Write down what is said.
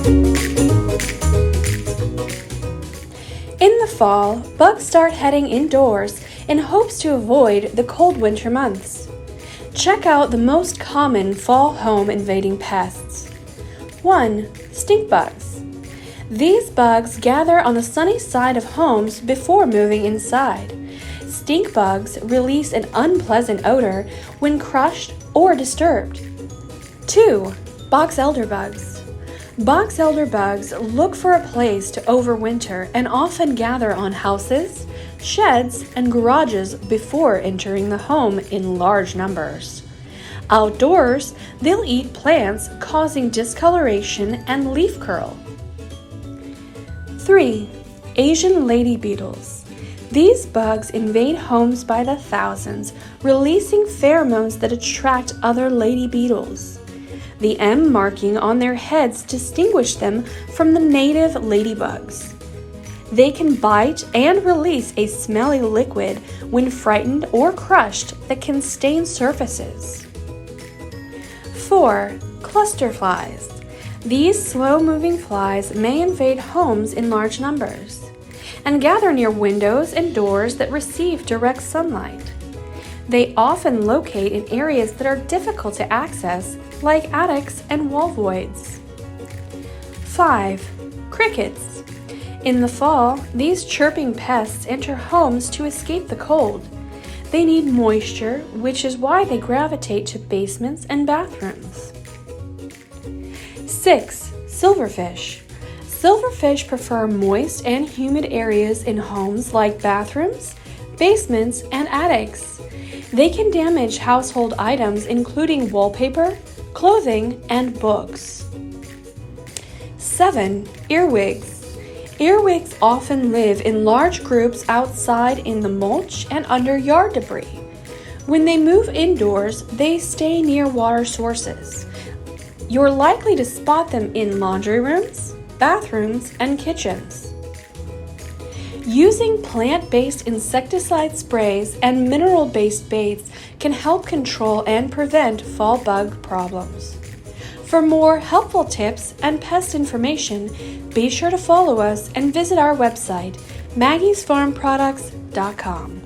In the fall, bugs start heading indoors in hopes to avoid the cold winter months. Check out the most common fall home invading pests. 1. Stink bugs. These bugs gather on the sunny side of homes before moving inside. Stink bugs release an unpleasant odor when crushed or disturbed. 2. Boxelder bugs. Boxelder bugs look for a place to overwinter and often gather on houses, sheds, and garages before entering the home in large numbers. Outdoors, they'll eat plants, causing discoloration and leaf curl. 3. Asian lady beetles. These bugs invade homes by the thousands, releasing pheromones that attract other lady beetles. The M marking on their heads distinguish them from the native ladybugs. They can bite and release a smelly liquid when frightened or crushed that can stain surfaces. 4. Cluster flies. These slow-moving flies may invade homes in large numbers and gather near windows and doors that receive direct sunlight. They often locate in areas that are difficult to access, like attics and wall voids. 5. Crickets. In the fall, these chirping pests enter homes to escape the cold. They need moisture, which is why they gravitate to basements and bathrooms. 6. Silverfish. Silverfish prefer moist and humid areas in homes like bathrooms, basements, and attics. They can damage household items including wallpaper, clothing, and books. 7. Earwigs. Earwigs often live in large groups outside in the mulch and under yard debris. When they move indoors, they stay near water sources. You're likely to spot them in laundry rooms, bathrooms, and kitchens. Using plant-based insecticide sprays and mineral-based baits can help control and prevent fall bug problems. For more helpful tips and pest information, be sure to follow us and visit our website, maggiesfarmproducts.com.